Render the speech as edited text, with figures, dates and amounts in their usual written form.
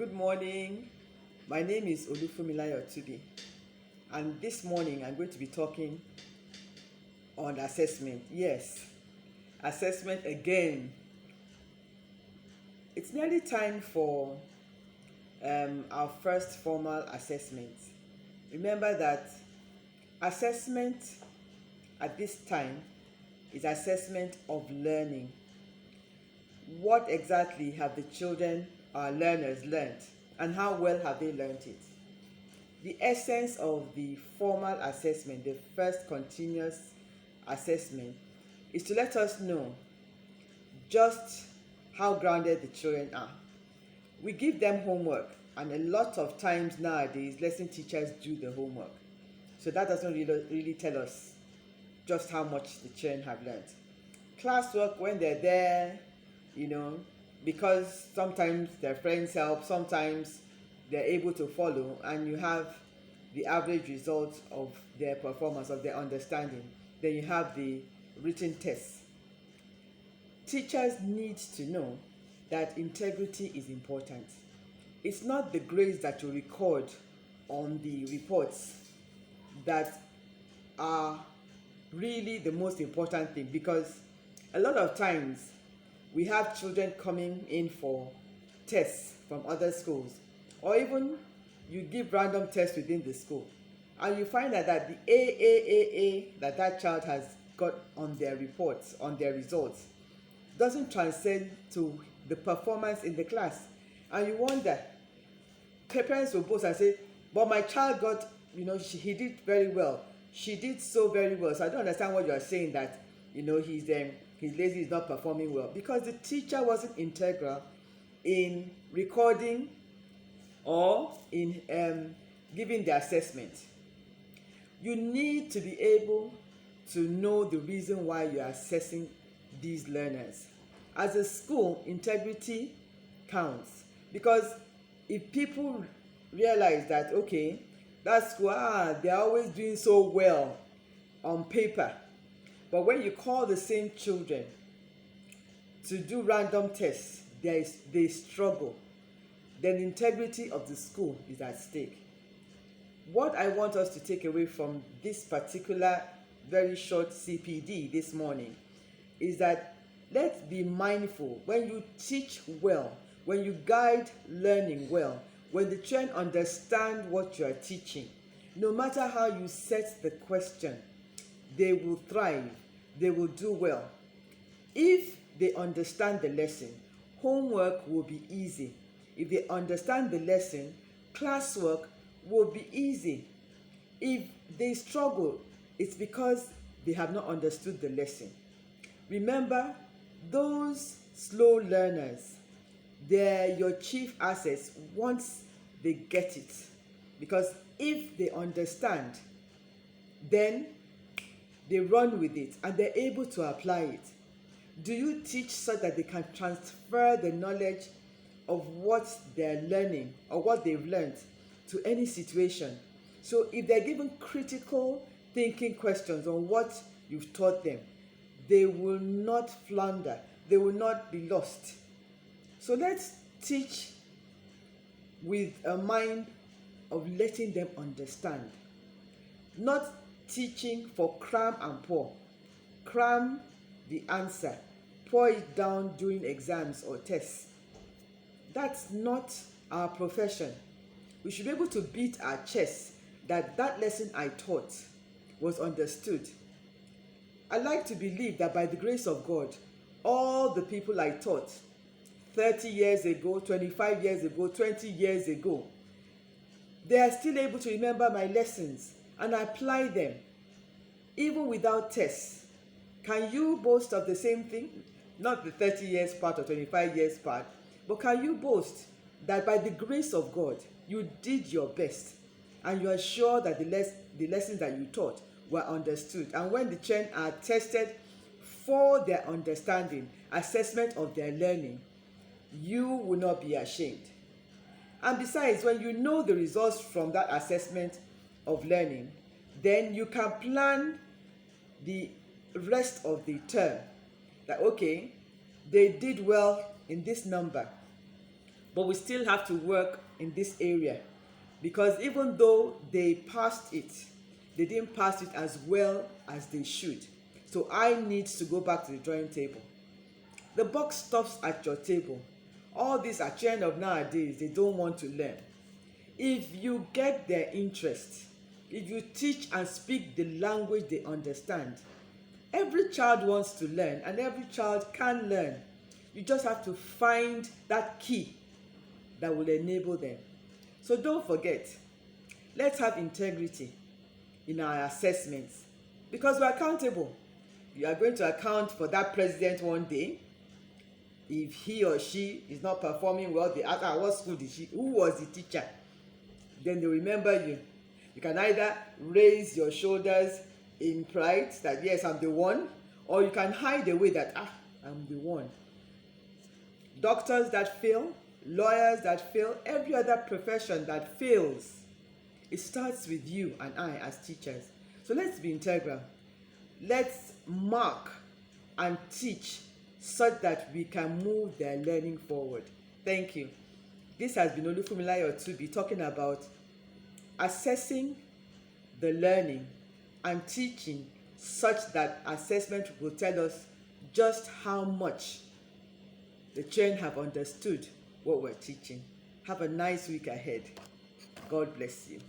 Good morning. My name is Olufumilayo Tudi, and this morning I'm going to be talking on assessment. Yes, assessment again. It's nearly time for our first formal assessment. Remember that assessment at this time is assessment of learning. What exactly have the children, our learners, learned, and how well have they learned it? The essence of the formal assessment, the first continuous assessment, is to let us know just how grounded the children are. We give them homework, and a lot of times nowadays, lesson teachers do the homework. So that doesn't really tell us just how much the children have learned. Classwork, when they're there, because sometimes their friends help, sometimes they're able to follow, and you have the average result of their performance, of their understanding. Then you have the written tests. Teachers need to know that integrity is important. It's not the grades that you record on the reports that are really the most important thing, because a lot of times we have children coming in for tests from other schools, or even you give random tests within the school, and you find that the AAAA that child has got on their reports, on their results, doesn't transcend to the performance in the class. And you wonder, parents will boast and say, but my child got, he did very well, she did so very well, so I don't understand what you are saying, that he's lazy, he's not performing well, because the teacher wasn't integral in recording or in giving the assessment. You need to be able to know the reason why you are assessing these learners. As a school, integrity counts, because if people realize that, okay, that school, they're always doing so well on paper, but when you call the same children to do random tests, they struggle, then integrity of the school is at stake. What I want us to take away from this particular very short CPD this morning is that let's be mindful when you teach well, when you guide learning well, when the children understand what you are teaching, no matter how you set the question, they will thrive, they will do well. If they understand the lesson, homework will be easy. If they understand the lesson, classwork will be easy. If they struggle, it's because they have not understood the lesson. Remember, those slow learners, they're your chief assets once they get it. Because if they understand, then they run with it and they're able to apply it. Do you teach so that they can transfer the knowledge of what they're learning or what they've learned to any situation? So if they're given critical thinking questions on what you've taught them, they will not flounder, they will not be lost. So let's teach with a mind of letting them understand, not teaching for cram and pour. Cram the answer, pour it down during exams or tests. That's not our profession. We should be able to beat our chest that lesson I taught was understood. I like to believe that by the grace of God, all the people I taught 30 years ago, 25 years ago, 20 years ago, they are still able to remember my lessons and apply them, even without tests. Can you boast of the same thing? Not the 30 years part or 25 years part, but can you boast that by the grace of God, you did your best and you are sure that the lessons that you taught were understood? And when the children are tested for their understanding, assessment of their learning, you will not be ashamed. And besides, when you know the results from that assessment of learning, then you can plan the rest of the term. That, okay, they did well in this number. But we still have to work in this area, because even though they passed it, they didn't pass it as well as they should. So I need to go back to the drawing table. The buck stops at your table. All these are children of nowadays, they don't want to learn. If you get their interest, if you teach and speak the language they understand, every child wants to learn and every child can learn. You just have to find that key that will enable them. So don't forget, let's have integrity in our assessments, because we're accountable. You are going to account for that president one day. If he or she is not performing well, they ask, what school did she, who was the teacher? Then they remember you. You can either raise your shoulders in pride that yes, I'm the one, or you can hide away that I'm the one. Doctors that fail, lawyers that fail, every other profession that fails, it starts with you and I as teachers. So let's be integral. Let's mark and teach such that we can move their learning forward. Thank you. This has been Olufunmilayo Otubi talking about assessing the learning and teaching such that assessment will tell us just how much the children have understood what we're teaching. Have a nice week ahead. God bless you.